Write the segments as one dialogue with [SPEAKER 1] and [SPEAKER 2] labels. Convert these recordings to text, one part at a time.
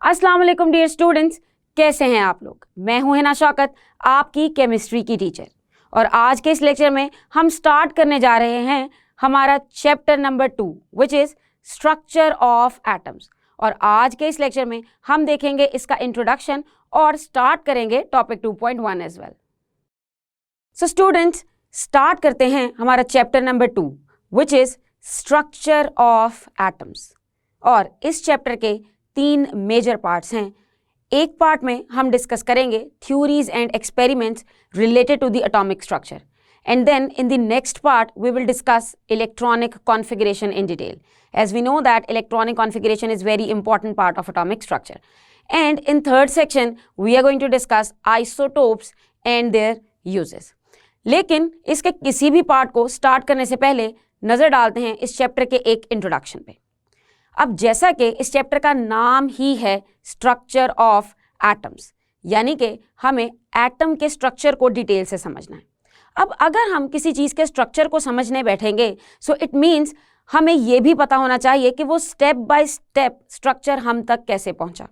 [SPEAKER 1] अस्सलाम वालेकुम dear students, कैसे हैं आप लोग। मैं हूं हिना शौकत, आपकी केमिस्ट्री की टीचर। और आज के इस लेक्चर में हम स्टार्ट करने जा रहे हैं हमारा chapter number 2 which is structure of atoms. और आज के इस लेक्चर में हम देखेंगे इसका इंट्रोडक्शन और स्टार्ट करेंगे topic 2.1 as well. So students, start करते हैं हमारा chapter number 2 which is structure of atoms. और इस चैप्टर के 3 मेजर पार्ट्स हैं। एक पार्ट में हम डिस्कस करेंगे theories and experiments related to the atomic structure, and then in the next part we will discuss electronic configuration in detail, as we know that electronic configuration is very important part of atomic structure. And in third section we are going to discuss isotopes and their uses. लेकिन इसके किसी भी part को start करने से पहले नज़र डालते हैं इस चैप्टर के एक इंट्रोडक्शन पे। अब जैसा कि इस चैप्टर का नाम ही है स्ट्रक्चर ऑफ एटम्स, यानी कि हमें एटम के स्ट्रक्चर को डिटेल से समझना है। अब अगर हम किसी चीज़ के स्ट्रक्चर को समझने बैठेंगे सो इट मीन्स हमें यह भी पता होना चाहिए कि वो स्टेप बाय स्टेप स्ट्रक्चर हम तक कैसे पहुंचा।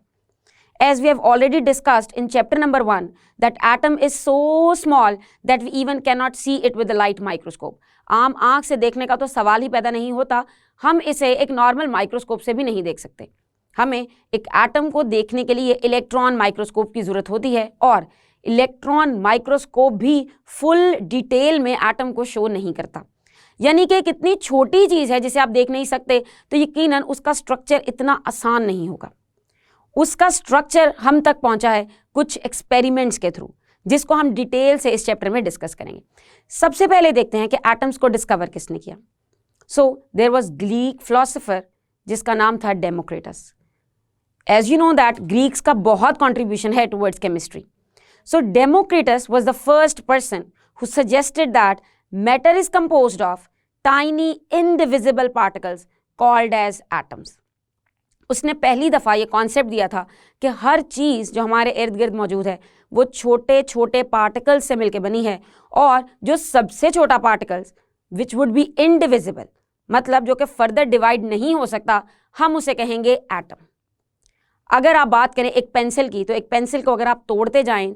[SPEAKER 1] As we have already discussed in chapter number 1 that atom is so small that we even cannot see it with the light microscope. आम आँख से देखने का तो सवाल ही पैदा नहीं होता, हम इसे एक नॉर्मल माइक्रोस्कोप से भी नहीं देख सकते। हमें एक एटम को देखने के लिए इलेक्ट्रॉन माइक्रोस्कोप की ज़रूरत होती है, और इलेक्ट्रॉन माइक्रोस्कोप भी फुल डिटेल में एटम को शो नहीं करता। यानी कि कितनी छोटी चीज़ है जिसे आप देख नहीं सकते, तो यकीनन उसका स्ट्रक्चर इतना आसान नहीं होगा। उसका स्ट्रक्चर हम तक पहुंचा है कुछ एक्सपेरिमेंट्स के थ्रू, जिसको हम डिटेल से इस चैप्टर में डिस्कस करेंगे। सबसे पहले देखते हैं कि एटम्स को डिस्कवर किसने किया। So there was Greek philosopher जिसका नाम था Democritus. As you know that Greeks का बहुत कंट्रीब्यूशन है towards chemistry. So Democritus was the first person who suggested that matter is composed of tiny indivisible particles called as atoms. उसने पहली दफ़ा ये कॉन्सेप्ट दिया था कि हर चीज़ जो हमारे इर्द गिर्द मौजूद है वो छोटे छोटे पार्टिकल्स से मिलकर बनी है, और जो सबसे छोटा particles which would be indivisible, मतलब जो कि फर्दर डिवाइड नहीं हो सकता, हम उसे कहेंगे एटम। अगर आप बात करें एक पेंसिल की, तो एक पेंसिल को अगर आप तोड़ते जाएं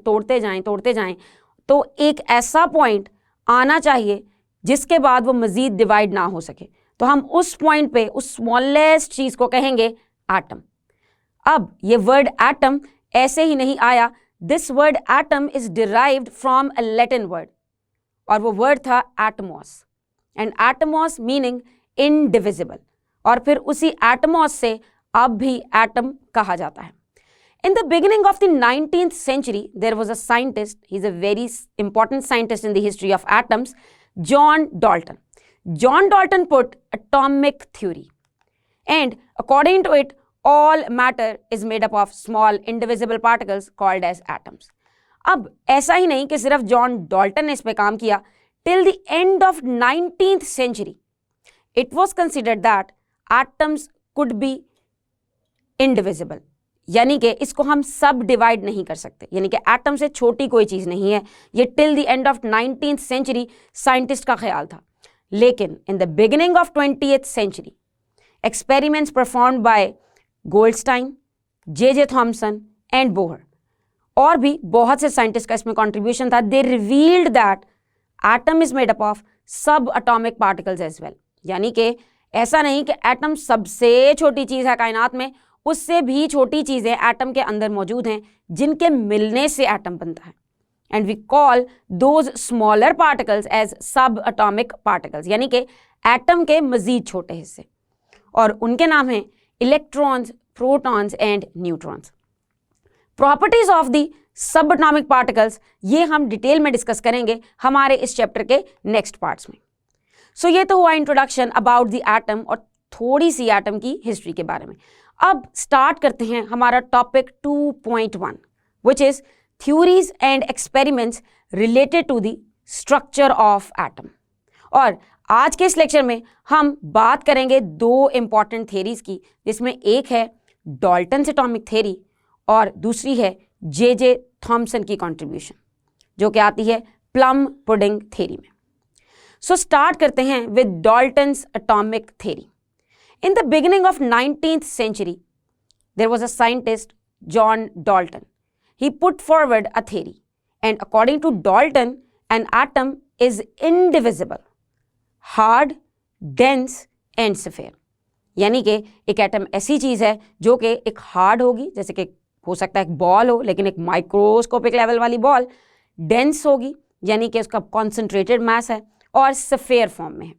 [SPEAKER 1] तो एक ऐसा पॉइंट आना चाहिए जिसके बाद वो मज़ीद डिवाइड ना हो सके, तो हम उस पॉइंट पे उस स्मॉलेस्ट चीज़ को कहेंगे एटम। अब ये वर्ड एटम ऐसे ही नहीं आया, this word atom is derived from a Latin word, और वो वर्ड था Atmos, and Atmos meaning indivisible, और फिर उसी एटमॉस से अब भी एटम कहा जाता है। In the beginning of the 19th century, there was a scientist, he's a very important scientist in the history of atoms, John Dalton. John Dalton put atomic theory. And according to it, all matter is made up of small indivisible particles called as atoms. अब ऐसा ही नहीं कि सिर्फ John Dalton ने इस पे काम किया। Till the end of 19th century, it was considered that atoms could be indivisible. यानी कि इसको हम सब डिवाइड नहीं कर सकते, यानी कि एटम से छोटी कोई चीज़ नहीं है। ये till the end of 19th century scientist का ख्याल था। लेकिन in the beginning of 20th century, experiments performed by Goldstein, J.J. Thomson and Bohr, और भी बहुत से साइंटिस्ट का इसमें कंट्रीब्यूशन था। They revealed that atom is made up of subatomic particles as well. यानी कि ऐसा नहीं कि एटम सबसे छोटी चीज़ है कायनात में, उससे भी छोटी चीज़ें एटम के अंदर मौजूद हैं जिनके मिलने से एटम बनता है। And we call those smaller particles as subatomic particles, यानी कि एटम के मज़ीद छोटे हिस्से, और उनके नाम हैं electrons, protons and neutrons. Properties of the subatomic particles ये हम डिटेल में डिस्कस करेंगे हमारे इस चैप्टर के नेक्स्ट पार्ट्स में। सो ये तो हुआ इंट्रोडक्शन अबाउट द एटम और थोड़ी सी एटम की हिस्ट्री के बारे में। अब स्टार्ट करते हैं हमारा topic 2.1 which is theories and experiments related to the structure of atom. और आज के इस लेक्चर में हम बात करेंगे 2 इंपॉर्टेंट थ्योरीज की, जिसमें एक है डाल्टन्स एटॉमिक थ्योरी और दूसरी है J.J. थॉमसन की कंट्रीब्यूशन, जो कि आती है प्लम पुडिंग थ्योरी में। सो स्टार्ट करते हैं with Dalton's atomic theory. In the beginning of 19th century, there was a scientist John Dalton. He put forward a theory, and according to Dalton, an atom is indivisible, hard, dense and sphere. यानी कि एक atom ऐसी चीज है जो कि एक hard होगी, जैसे कि हो सकता है एक बॉल हो, लेकिन एक माइक्रोस्कोपिक लेवल वाली बॉल, डेंस होगी यानी कि उसका कॉन्सेंट्रेटेड मास है, और स्फेयर फॉर्म में है।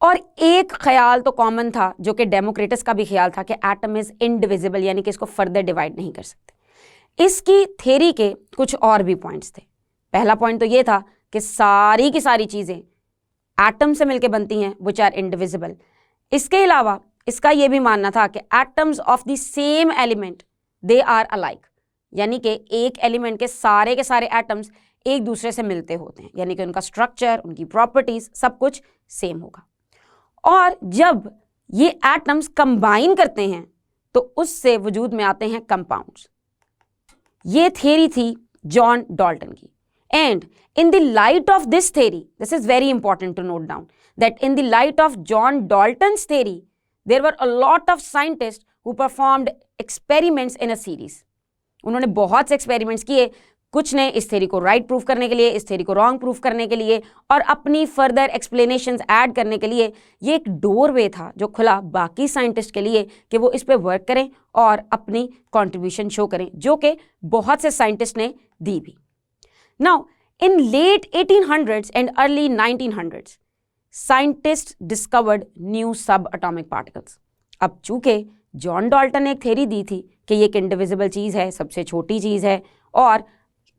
[SPEAKER 1] और एक ख्याल तो कॉमन था जो कि डेमोक्रिटस का भी ख्याल था कि एटम इज इनडिविजिबल, यानी कि इसको फर्दर डिवाइड नहीं कर सकते। इसकी थ्योरी के कुछ और भी पॉइंट्स थे। पहला पॉइंट तो ये था कि सारी की सारी चीजें एटम से मिलकर बनती हैं विच आर इनडिविजिबल। इसके अलावा इसका यह भी मानना था कि atoms of the same element they are alike, यानी कि एक एलिमेंट के सारे एटम्स एक दूसरे से मिलते होते हैं, यानी कि उनका स्ट्रक्चर, उनकी प्रॉपर्टीज सब कुछ सेम होगा। और जब ये एटम्स कंबाइन करते हैं तो उससे वजूद में आते हैं कंपाउंड्स। ये थ्योरी थी जॉन डाल्टन की। And in the light of this theory, this is very important to note down that in the light of John Dalton's theory there were a lot of scientist who performed experiments in a series. उन्होंने बहुत से experiments किए, कुछ ने इस theory को right proof करने के लिए, इस थ्योरी को रॉन्ग प्रूफ करने के लिए और अपनी फर्दर एक्सप्लेनेशंस ऐड करने के लिए। ये एक डोरवे था जो खुला बाकी साइंटिस्ट के लिए कि वो इस पे वर्क करें और अपनी कंट्रीब्यूशन शो करें, जो कि बहुत से साइंटिस्ट ने दी भी। Now in late 1800s and early 1900s scientist discovered new subatomic particles. अब चूंकि जॉन डाल्टन ने एक थ्योरी दी थी कि ये एक इंडिविजिबल चीज़ है, सबसे छोटी चीज़ है और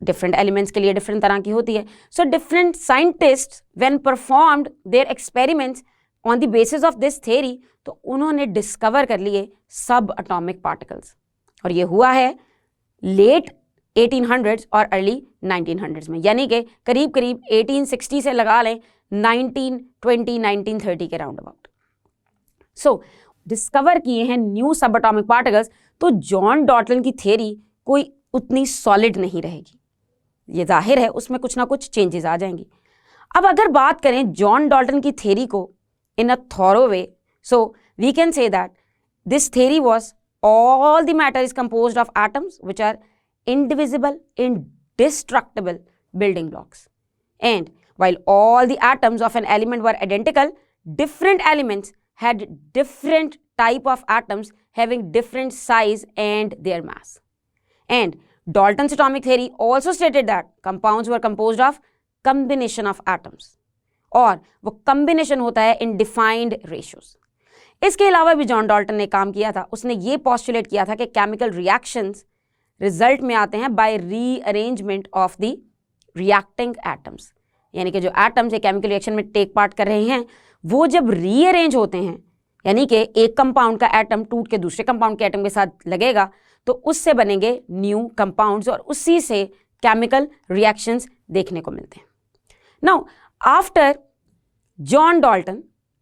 [SPEAKER 1] डिफरेंट एलिमेंट्स के लिए डिफरेंट तरह की होती है। So different scientist when performed their experiments on the basis of this theory, तो उन्होंने डिस्कवर कर लिए सब एटॉमिक पार्टिकल्स। और ये हुआ है लेट 1800s और अर्ली 1900s में, यानी कि करीब करीब 1860 से लगा लें 1920 1930 के राउंड अबाउट। सो डिस्कवर किए हैं न्यू सब एटॉमिक पार्टिकल्स। तो जॉन डाल्टन की थ्योरी कोई उतनी सॉलिड नहीं रहेगी, ये जाहिर है उसमें कुछ ना कुछ चेंजेस आ जाएंगी। अब अगर बात करें जॉन डाल्टन की थ्योरी को in a thorough way, so we can say that this theory was all the matter is composed of atoms which are indivisible, indestructible building blocks. And while all the atoms of an element were identical, different elements had different type of atoms having different size and their mass. And Dalton's atomic theory also stated that compounds were composed of combination of atoms, और वो combination होता है in defined ratios. इसके अलावा भी John Dalton ने काम किया था। उसने ये पॉस्टुलेट किया था कि केमिकल रिएक्शंस रिजल्ट में आते हैं by rearrangement of the reacting atoms, यानी कि जो एटम्स एक केमिकल रिएक्शन में टेक पार्ट कर रहे हैं वो जब रीअरेंज होते हैं, यानी कि एक कंपाउंड का एटम टूट के दूसरे कंपाउंड के एटम के साथ लगेगा तो उससे बनेंगे न्यू कंपाउंड्स और उसी से केमिकल रिएक्शंस देखने को मिलते हैं। Now after John Dalton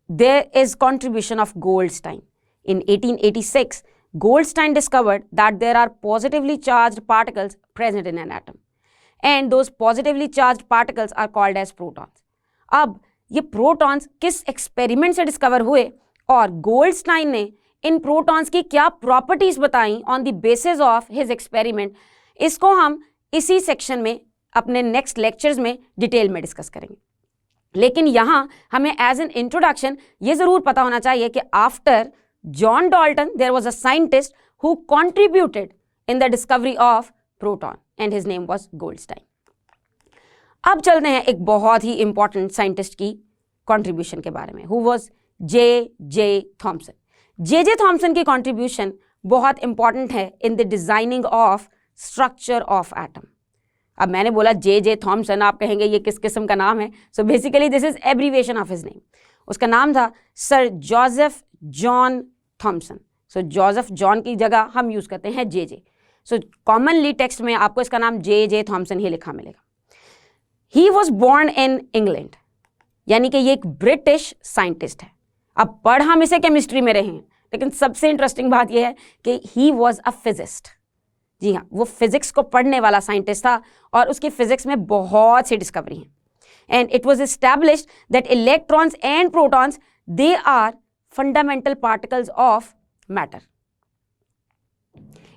[SPEAKER 1] there is contribution of Goldstein. In 1886, Goldstein discovered that there are positively charged particles present in an atom, and those positively charged particles are called as protons. अब ये protons किस experiment से discover हुए और Goldstein ने इन protons की क्या properties बताई on the basis of his experiment, इसको हम इसी section में अपने next lectures में डिटेल में डिस्कस करेंगे। लेकिन यहाँ हमें एज एन इंट्रोडक्शन ये जरूर पता होना चाहिए कि after John Dalton there was a scientist who contributed in the discovery of proton and his name was Goldstein. अब चलते हैं एक बहुत ही इंपॉर्टेंट साइंटिस्ट की कंट्रीब्यूशन के बारे में, who was J Thomson. J Thomson की कंट्रीब्यूशन बहुत इंपॉर्टेंट है in the designing of structure of atom. अब मैंने बोला जे थॉमसन, आप कहेंगे ये किस किस्म का नाम है। So basically this is abbreviation of his name. उसका नाम था सर जोसेफ जॉन थॉमसन। सो जोसेफ जॉन की जगह हम यूज करते हैं जे। सो कॉमनली टेक्स्ट में आपको इसका नाम जे थॉमसन ही लिखा मिलेगा। He was born in England, यानी कि ये एक ब्रिटिश साइंटिस्ट है। अब पढ़ हम इसे केमिस्ट्री में रहे हैं, लेकिन सबसे इंटरेस्टिंग बात यह है कि ही वॉज अ फिजिस्ट। जी हाँ, वो फिजिक्स को पढ़ने वाला साइंटिस्ट था और उसकी फिजिक्स में बहुत सी डिस्कवरी हैं। And it was established that electrons and protons they are fundamental particles of matter.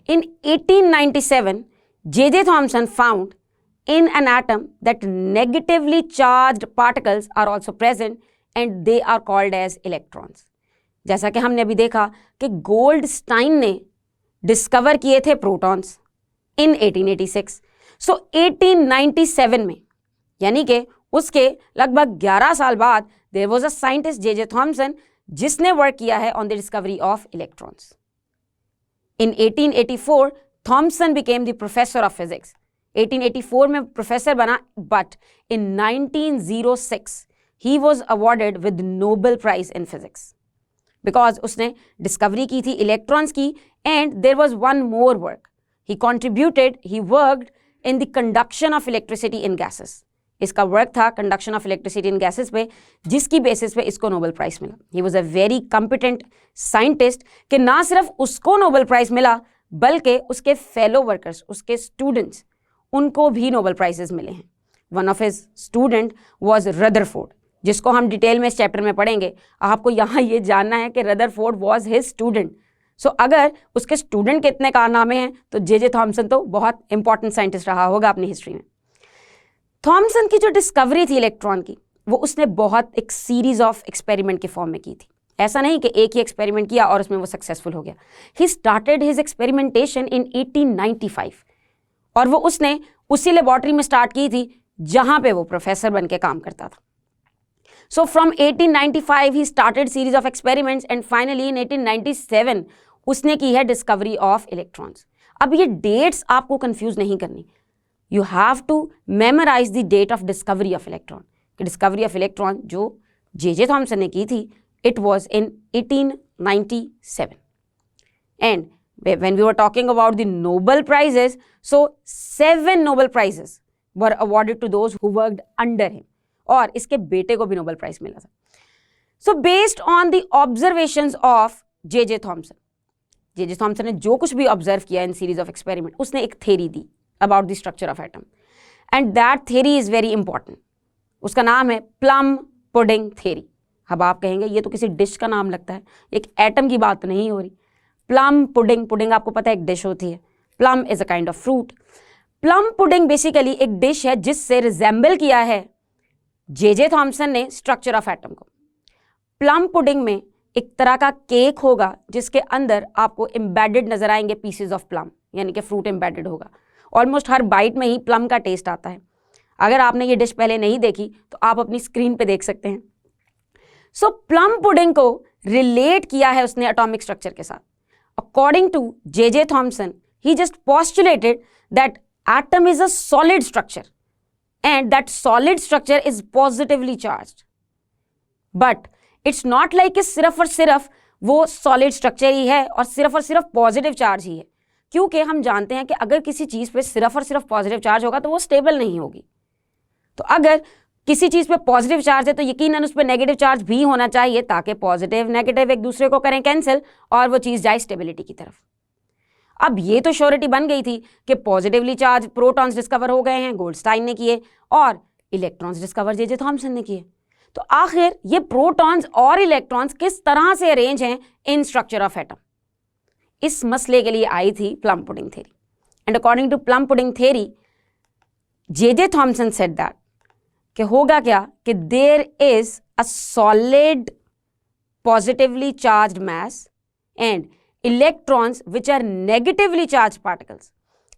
[SPEAKER 1] In 1897, J.J. Thomson found in an atom that negatively charged particles are also present and they are called as electrons. जैसा कि हमने अभी देखा कि Goldstein ने discover किए थे protons in 1886. सो 1897 में, यानी कि उसके लगभग 11 साल बाद, there was a scientist J.J. Thomson जिसने वर्क किया है on the discovery of electrons. In 1884 Thomson became the professor of physics. 1884 में प्रोफेसर बना, but in 1906 he was awarded with Nobel prize in physics because उसने discovery की थी electrons की. And there was one more work he contributed, he worked in the conduction of electricity in gases. इसका work था conduction of electricity in gases पे, जिसकी basis पे इसको नोबेल प्राइज मिला. He was a very competent scientist कि ना सिर्फ उसको नोबेल प्राइज मिला बल्कि उसके फेलो वर्कर्स, उसके स्टूडेंट्स, उनको भी नोबेल प्राइजेस मिले हैं. One of his student was Rutherford, जिसको हम डिटेल में इस चैप्टर में पढ़ेंगे. आपको यहाँ ये जानना है कि रदरफोर्ड वॉज हिज स्टूडेंट. सो अगर उसके स्टूडेंट के इतने कारनामे हैं तो J.J. थॉमसन तो बहुत इंपॉर्टेंट साइंटिस्ट रहा होगा अपनी हिस्ट्री में. थॉमसन की जो डिस्कवरी थी इलेक्ट्रॉन की, वो उसने बहुत एक सीरीज ऑफ एक्सपेरिमेंट के फॉर्म में की थी. ऐसा नहीं कि एक ही एक्सपेरिमेंट किया और उसमें वो सक्सेसफुल हो गया. ही स्टार्टेड हिज एक्सपेरिमेंटेशन इन 1895 और वो उसने उसी लेबॉर्ट्री में स्टार्ट की थी जहां पे वो प्रोफेसर बन के काम करता था. So from 1895 he started series of experiments and finally in 1897 उसने की है डिस्कवरी ऑफ इलेक्ट्रॉन्स. अब ये डेट्स आपको कंफ्यूज नहीं करनी. You have to memorise the date of discovery of electron. Discovery of electron जो J.J. थॉमसन ने की थी, it was in 1897. And when we were talking about the Nobel Prizes, so 7 Nobel Prizes were awarded to those who worked under him. और इसके बेटे को भी Nobel prize मिला था. So based on the observations of J.J. Thomson, J.J. Thomson ने जो कुछ भी ऑब्जर्व किया इन सीरीज ऑफ एक्सपेरिमेंट, उसने एक theory the about the structure of atom and that theory is very important. उसका नाम है प्लम पुडिंग थेरी. अब आप कहेंगे ये तो किसी डिश का नाम लगता है, एक एटम की बात तो नहीं हो रही. प्लम पुडिंग, पुडिंग आपको पता है एक डिश होती है. Plum is a kind of fruit. Plum pudding basically एक डिश है जिससे रिजेंबल किया है J.J. थॉमसन ने स्ट्रक्चर ऑफ एटम को. प्लम पुडिंग में एक तरह का केक होगा जिसके अंदर आपको एम्बेडेड नजर आएंगे पीसेज ऑफ प्लम, यानी कि फ्रूट एम्बेडेड होगा. ऑलमोस्ट हर बाइट में ही प्लम का टेस्ट आता है. अगर आपने ये डिश पहले नहीं देखी तो आप अपनी स्क्रीन पे देख सकते हैं. सो प्लम पुडिंग को रिलेट किया है उसने एटॉमिक स्ट्रक्चर के साथ. According to J.J. Thomson, he just postulated that atom is a solid structure and that solid structure is positively charged. But it's not like कि सिर्फ और सिर्फ वो solid structure ही है और सिर्फ positive charge ही है, क्योंकि हम जानते हैं कि अगर किसी चीज़ पे सिर्फ और सिर्फ positive charge होगा तो वो stable नहीं होगी. तो अगर किसी चीज़ पे positive charge है तो यकीनन उस पर negative charge भी होना चाहिए ताकि positive negative एक दूसरे को करें cancel और वो चीज़ जाए stability की तरफ. अब ये तो श्योरिटी बन गई थी कि पॉजिटिवली चार्ज प्रोटॉन्स डिस्कवर हो गए हैं, गोल्डस्टाइन ने किए, और इलेक्ट्रॉन्स डिस्कवर J.J. थॉमसन ने किए. तो आखिर ये प्रोटॉन्स और इलेक्ट्रॉन्स किस तरह से अरेंज हैं इन स्ट्रक्चर ऑफ एटम, इस मसले के लिए आई थी plum pudding theory. And according to plum pudding theory, J.J. Thomson said that कि होगा क्या कि there is a solid positively charged mass and electrons which are negatively charged particles,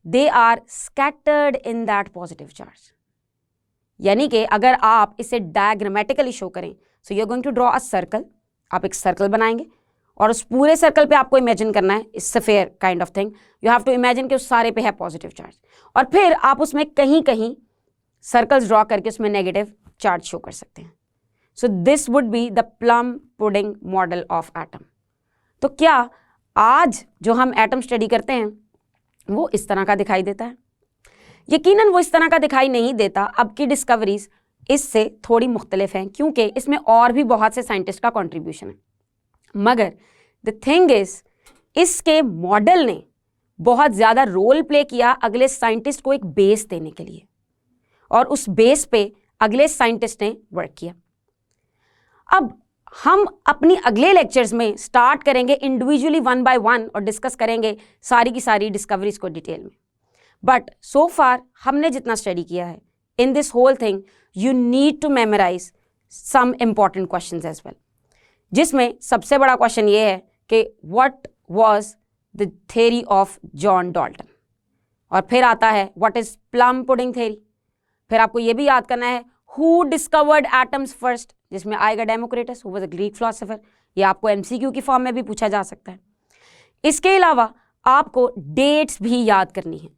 [SPEAKER 1] they are scattered in that positive charge. यानी कि अगर आप इसे diagrammatically show करें, so you're going to draw a circle, आप एक सर्कल बनाएंगे और उस पूरे सर्कल पे आपको इमेजिन करना है sphere kind of thing. You have to imagine कि उस सारे पे है पॉजिटिव चार्ज और फिर आप उसमें कहीं कहीं सर्कल्स ड्रॉ करके उसमें नेगेटिव चार्ज शो कर सकते हैं. So this would be the plum pudding model of atom. तो क्या आज जो हम एटम स्टडी करते हैं वो इस तरह का दिखाई देता है? यकीनन वो इस तरह का दिखाई नहीं देता. अब की डिस्कवरीज इससे थोड़ी मुख्तलिफ हैं क्योंकि इसमें और भी बहुत से साइंटिस्ट का कंट्रीब्यूशन है. मगर द थिंग इज, इसके मॉडल ने बहुत ज़्यादा रोल प्ले किया अगले साइंटिस्ट को एक बेस देने के लिए, और उस बेस पे अगले साइंटिस्ट ने वर्क किया. अब हम अपनी अगले लेक्चर्स में स्टार्ट करेंगे इंडिविजुअली 1 by 1 और डिस्कस करेंगे सारी की सारी डिस्कवरीज को डिटेल में। बट सो फार हमने जितना स्टडी किया है in this whole thing, you need to memorise some important questions as well, जिसमें सबसे बड़ा क्वेश्चन ये है कि what was the theory of John Dalton, और फिर आता है what is plum pudding theory. फिर आपको ये भी याद करना है हु डिस्कवर्ड एटम्स फर्स्ट, जिसमें आएगा Democritus, who was a Greek philosopher. ये आपको एमसीक्यू की फॉर्म में भी पूछा जा सकता है। इसके अलावा आपको डेट्स भी याद करनी है,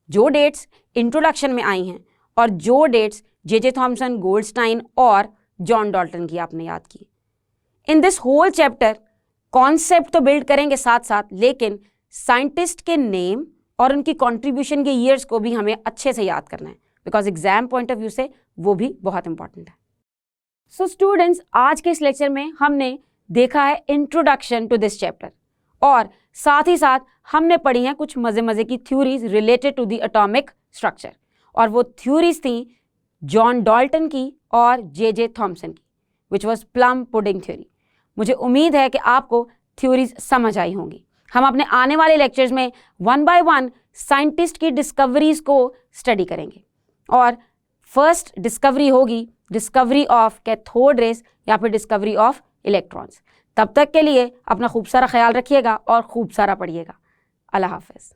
[SPEAKER 1] जो डेट्स इंट्रोडक्शन में आई हैं और जो डेट्स जे थॉमसन, गोल्डस्टाइन और जॉन डाल्टन की आपने याद की। In this whole chapter concept तो बिल्ड करेंगे साथ साथ, लेकिन साइंटिस्ट के नेम और उनकी कंट्रीब्यूशन के ईयर्स को भी हमें अच्छे से याद करना है, because exam point of view से वो भी बहुत इंपॉर्टेंट है। सो स्टूडेंट्स, आज के इस लेक्चर में हमने देखा है इंट्रोडक्शन टू दिस चैप्टर, और साथ ही साथ हमने पढ़ी हैं कुछ मजे मजे की theories related to the atomic structure, और वो थ्योरीज थी जॉन डाल्टन की और जे थॉमसन की, which was plum pudding theory. मुझे उम्मीद है कि आपको थ्योरीज समझ आई होंगी। हम अपने आने वाले लेक्चर्स में 1 by 1 साइंटिस्ट की डिस्कवरीज को स्टडी करेंगे, और फर्स्ट डिस्कवरी होगी डिस्कवरी ऑफ कैथोड रेज या फिर डिस्कवरी ऑफ इलेक्ट्रॉन्स। तब तक के लिए अपना खूब सारा ख्याल रखिएगा और खूब सारा पढ़िएगा। अल्लाह हाफिज़।